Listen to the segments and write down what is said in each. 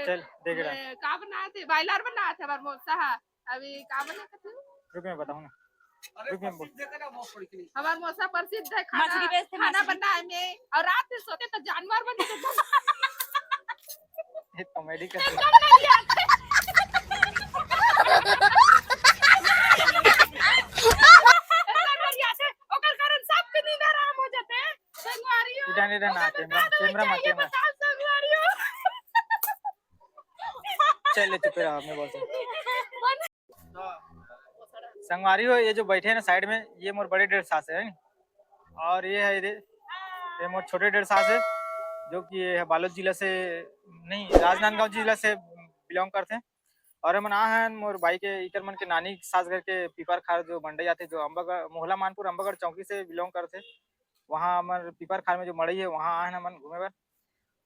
चल देख रहा का बनाए थे बाइलर बनाए थे हमारे मौसा अभी का बनाए थे रुक मैं बताऊं ना रुक मैं बोल हमारे मौसा प्रसिद्ध है खाना बनाए में और रात में सोते तो जानवर बन ये कॉमेडी कर इधर ना कैमरा मत चल चुप रहा मैं बोलता संगवारी हो ये जो बैठे हैं ना साइड में ये मोर बड़े 1.5 साल से है और ये है ये मोर छोटे 1.5 साल से जो कि ये बालोद जिला से नहीं राजनांदगांव जिला से बिलोंग करते हैं और हम आ हैं मोर भाई के इकर मन के नानी सास घर के पीपर खार जो मंडई आते जो अम्बागढ़ मोहला मानपुर अम्बागढ़ चौकी से बिलोंग करते वहाँ हमारे पीपर खार में जो मड़ई है वहाँ आए हैं मन घूमे बर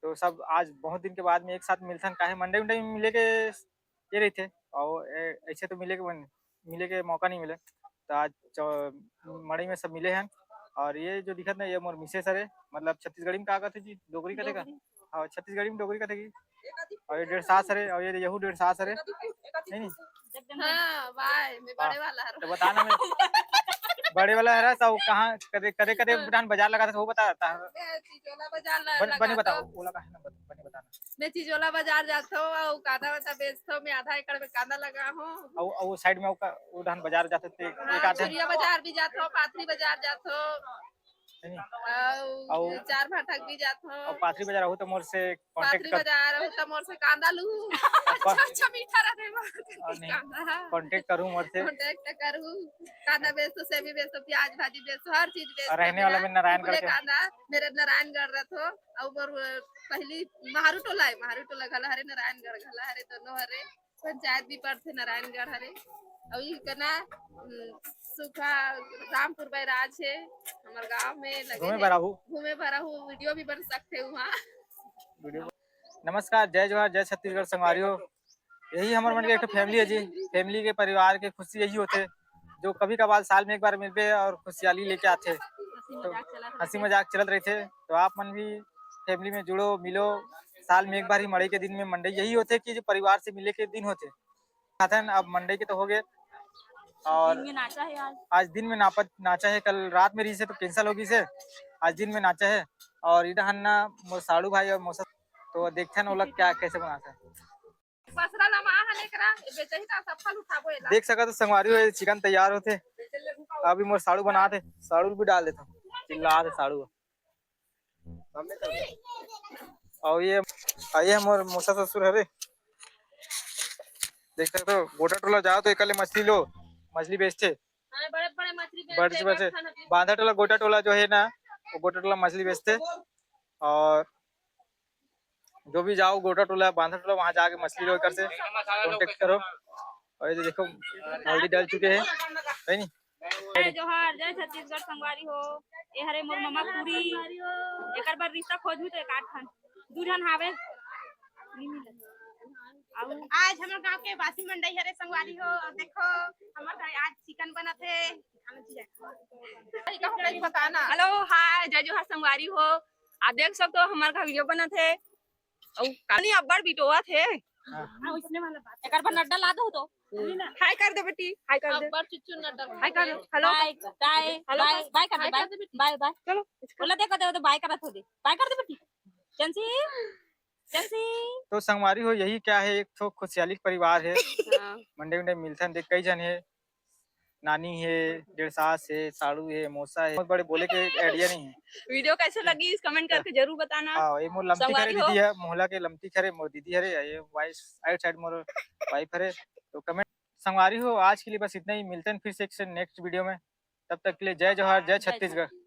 तो सब आज बहुत दिन के बाद में एक साथ मिलते हैं काहे मंडई उंडई में मिले के ये रही थे और ऐसे तो मिले के मौका नहीं मिले तो आज मड़ई में सब मिले हैं और ये जो दिखत ना ये मोर मिसेस है मतलब छत्तीसगढ़ी में का थे जी डोगरी कथेगा हाँ छत्तीसगढ़ी में डोगरी कथेगी और ये 1.5 साल है और ये यहू 1.5 साल है नहीं हाँ भाई मैं बड़े वाला तो बताना मैं बड़े वाला है तो कहाँ कदे कदे कदे बुढ़ान बाजार लगा था वो बता है चीजोला बाजार बनी बताओ वो लगा है ना बनी बताना मैं चीजोला बाजार जाता हूँ और कांदा वादा बेचता हूँ मैं आधा एकड़ में कांदा लगा हूँ और वो साइड में वो धान बाजार जाते थे एक आधे छुरिया बाजार भी जाता हूँ पाथरी बाजार जाता हूँ और चार भाटक भी जाता हूँ और पाथरी बाजार हो तो मोर से पाथरी बाजार हो तो मोर से कांदा लूँ अच्छा मीठा रहते कांटेक्ट करूँ मोर से कांटेक्ट करूँ कांदा बेचो सेवी बेचो प्याज भाजी बेचो हर चीज बेचो रहने वाला में नारायणगढ़ के कांदा मेरे नारायणगढ़ रहो और मोर पहली महारू टोला गला हरे नारायणगढ़ गला हरे दोनों हरे पंचायत भी पड़ते नारायणगढ़ हरे और ये कना सुखा रामपुर बैराज है हमारे गांव में लगे घूमे भरा हूँ वीडियो भी बन सकते हैं वहाँ नमस्कार जय जोहार जय छत्तीसगढ़ संगवारियों यही हमारे मन के एक फैमिली है जी फैमिली के परिवार के खुशी यही होते जो कभी कभार साल में एक बार मिलते और खुशहाली लेके आते तो हंसी मजाक चलत रहे थे तो आप मन भी फैमिली में जुड़ो मिलो साल में एक बार ही मड़ई के दिन में मंडई यही होते कि जो परिवार से मिले के दिन होते अब मंडई के तो हो गए और आज दिन में नाचा है कल रात में रही से तो कैंसिल होगी से आज दिन में नाचा है और इधर हन्ना मोर साड़ू भाई और मौसा तो देखते हैं वो क्या कैसे बनाते हैं देख सका तो संगवारी हो चिकन तैयार होते अभी मोर साड़ू बनाते साड़ू भी डाल देता चिल्ला साड़ू और ये मोर मौसा ससुर है देख सकते हो गोटा टोला जाओ तो एक मछली लो मछली बेचते बड़े बांधा टोला गोटा टोला जो है ना वो गोटा टोला मछली बेचते और जो भी जाओ गोटा टोला बांधा टोला वहाँ जाके मछली लो कर से कॉन्टेक्ट करो और ये देखो हल्दी डाल चुके हैं है नी जय जोहार जय छत्तीसगढ़ संगवारी हो ये हरे मोर ममा पूरी एकर बार रिश्ता खोजबी तो एक आठ खन दू जन हावे आज हमारे गांव के बासी मंडई हरे संगवारी हो देखो हमारे आज चिकन बना थे बताना हेलो हाय जय जोहार संगवारी हो आप देख सकते हो हमारे का वीडियो बना थे और कहानी अब्बड़ बिटोआ थे उसने वाला बात एकर पर नड्डा ला दो तो हाय कर दे बेटी हाय कर दे अब्बड़ चुच्चू नड्डा हाय कर हेलो बाय हेलो बाय कर दे बाय बाय चलो बोला देखो दे तो बाय करत हो दे बाय कर दे बेटी चंसी तो संगवारी हो यही क्या है एक तो खुशहाली परिवार है मंडे मंडे मिलते हैं देख कई जन है नानी है 1.5 सास है साड़ू है मौसा है बहुत बड़े बोले के आइडिया नहीं है वीडियो कैसे लगी इस कमेंट करके जरूर बताना हां ये मोर लमती खरे दीदी है मोहल्ला के लमती खरे मोर दीदी है ये वाइफ साइड मोर वाइफ है तो कमेंट संगवारी हो आज के लिए बस इतना ही मिलते हैं फिर से एक नेक्स्ट वीडियो में तब तक के लिए जय जोहार जय छत्तीसगढ़।